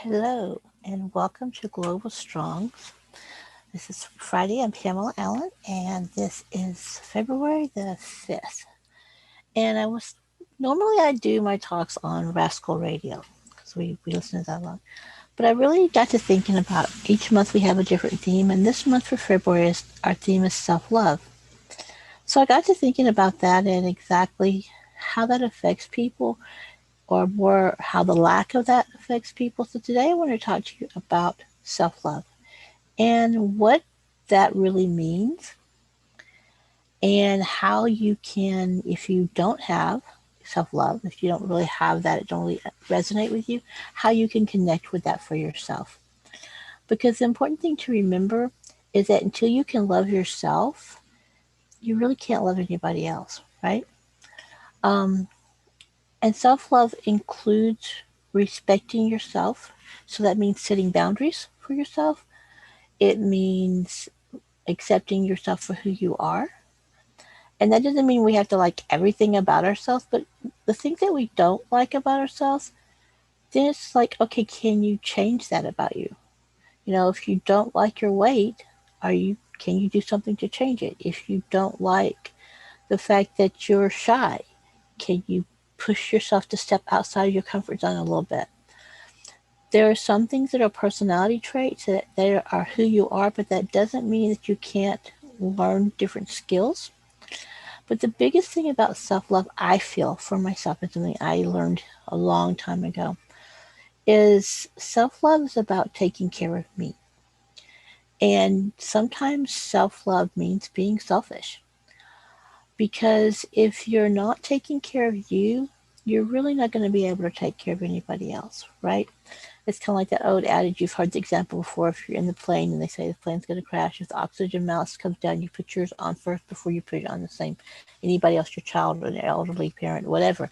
Hello and welcome to Global Strong. This is Friday. I'm Pamela Allen and this is February the 5th. And normally I do my talks on Rascal Radio because we listen to that a lot. But I really got to thinking about each month we have a different theme, and this month for February our theme is self-love. So I got to thinking about that and exactly how that affects people, or more how the lack of that affects people. So today I want to talk to you about self-love and what that really means, and how you can, if you don't have self-love, if you don't really have that, it don't really resonate with you, how you can connect with that for yourself. Because the important thing to remember is that until you can love yourself, you really can't love anybody else, right? um, and self-love includes respecting yourself. So that means setting boundaries for yourself. It means accepting yourself for who you are. And that doesn't mean we have to like everything about ourselves, but the things that we don't like about ourselves, then it's like, okay, can you change that about you? If you don't like your weight, can you do something to change it? If you don't like the fact that you're shy, can you push yourself to step outside of your comfort zone a little bit? There are some things that are personality traits that they are who you are, but that doesn't mean that you can't learn different skills. But the biggest thing about self love, I feel for myself, and something I learned a long time ago, is self love is about taking care of me. And sometimes self love means being selfish. Because if you're not taking care of you, you're really not going to be able to take care of anybody else, right? It's kind of like that old adage, you've heard the example before. If you're in the plane and they say the plane's going to crash, if the oxygen mask comes down, you put yours on first before you put it on the same anybody else, your child or an elderly parent, whatever.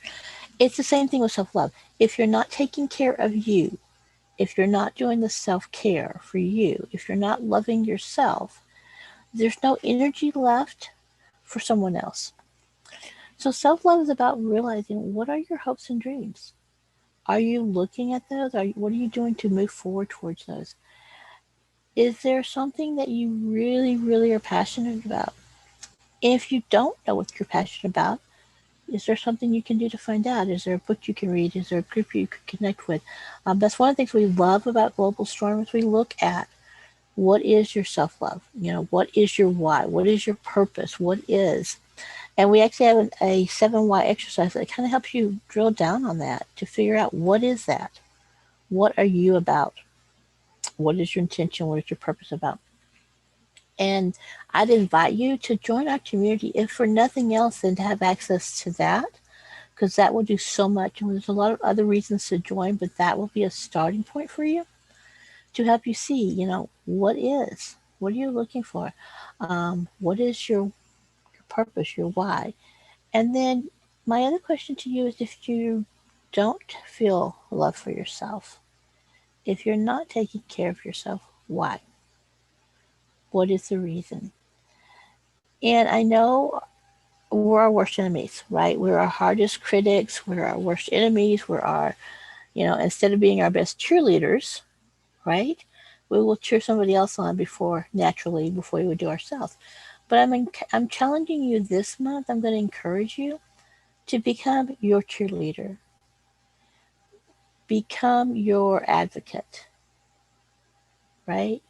It's the same thing with self-love. If you're not taking care of you, if you're not doing the self-care for you, if you're not loving yourself, there's no energy left for someone else. So self-love is about realizing, what are your hopes and dreams? Are you looking at those? What are you doing to move forward towards those? Is there something that you really, really are passionate about? If you don't know what you're passionate about, is there something you can do to find out? Is there a book you can read? Is there a group you could connect with? That's one of the things we love about Global Storm is we look at, what is your self-love? What is your why? What is your purpose? What is? And we actually have a 7 why exercise that kind of helps you drill down on that to figure out, what is that? What are you about? What is your intention? What is your purpose about? And I'd invite you to join our community, if for nothing else than to have access to that, because that will do so much. And there's a lot of other reasons to join, but that will be a starting point for you to help you see, what are you looking for? What is your purpose, your why? And then my other question to you is, if you don't feel love for yourself, if you're not taking care of yourself, why? What is the reason? And I know we're our worst enemies, right? We're our hardest critics. We're our worst enemies. Instead of being our best cheerleaders, right? We will cheer somebody else on before we would do ourselves. But I'm challenging you this month. I'm going to encourage you to become your cheerleader, become your advocate, right?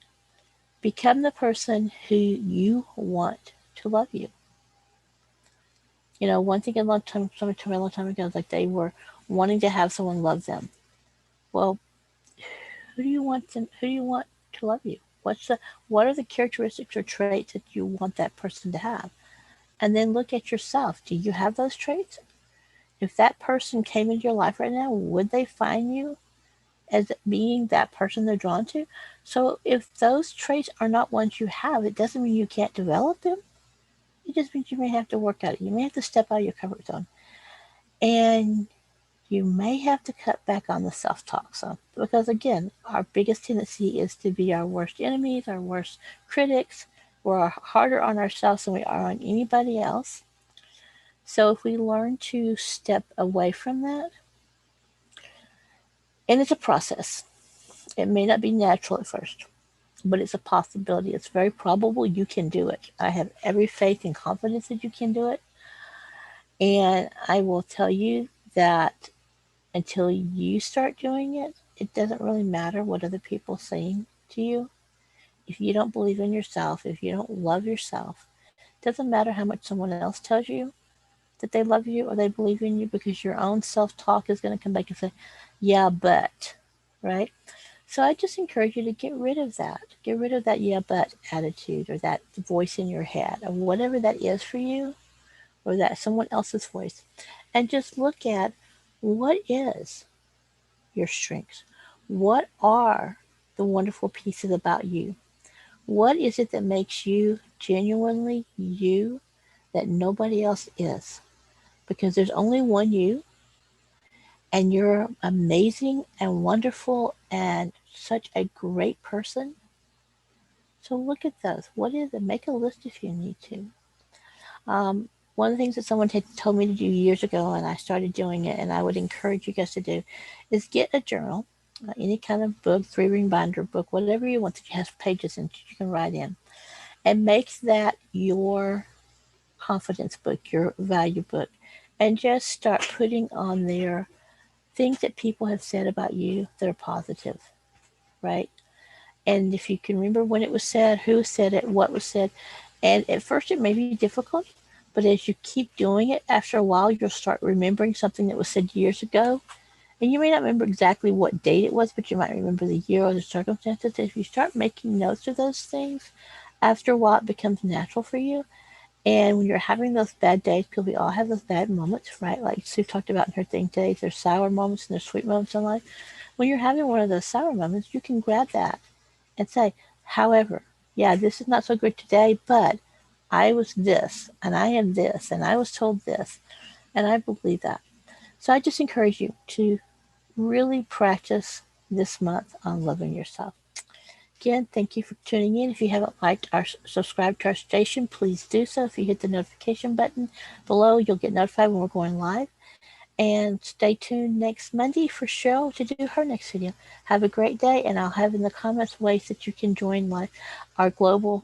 Become the person who you want to love you. One thing somebody told me a long time ago, is like they were wanting to have someone love them. Well, who do you want to love you? What are the characteristics or traits that you want that person to have? And then look at yourself. Do you have those traits? If that person came into your life right now, would they find you as being that person they're drawn to? So if those traits are not ones you have, it doesn't mean you can't develop them. It just means you may have to work at it. You may have to step out of your comfort zone. And you may have to cut back on the self-talk some, because again, our biggest tendency is to be our worst enemies, our worst critics. We're harder on ourselves than we are on anybody else. So if we learn to step away from that, and it's a process, It may not be natural at first, but it's a possibility. It's very probable you can do it. I have every faith and confidence that you can do it. And I will tell you that until you start doing it, it doesn't really matter what other people are saying to you. If you don't believe in yourself, if you don't love yourself, it doesn't matter how much someone else tells you that they love you or they believe in you, because your own self-talk is going to come back and say, yeah, but, right? So I just encourage you to get rid of that. Get rid of that yeah, but attitude, or that voice in your head, or whatever that is for you, or that someone else's voice. And just look at, what is your strengths? What are the wonderful pieces about you? What is it that makes you genuinely you that nobody else is? Because there's only one you, and you're amazing and wonderful and such a great person. So look at those. What is it? Make a list if you need to. One of the things that someone had told me to do years ago, and I started doing it, and I would encourage you guys to do, is get a journal, any kind of book, 3-ring binder book, whatever you want that has pages in you can write in, and make that your confidence book, your value book, and just start putting on there things that people have said about you that are positive, right? And if you can remember when it was said, who said it, what was said, and at first it may be difficult, but as you keep doing it, after a while, you'll start remembering something that was said years ago. And you may not remember exactly what date it was, but you might remember the year or the circumstances. If you start making notes of those things, after a while, it becomes natural for you. And when you're having those bad days, because we all have those bad moments, right? Like Sue talked about in her thing today, there's sour moments and there's sweet moments in life. When you're having one of those sour moments, you can grab that and say, however, yeah, this is not so good today, but I was this, and I am this, and I was told this, and I believe that. So I just encourage you to really practice this month on loving yourself. Again, thank you for tuning in. If you haven't liked or subscribed to our station, please do so. If you hit the notification button below, you'll get notified when we're going live. And stay tuned next Monday for Cheryl to do her next video. Have a great day, and I'll have in the comments ways that you can join our global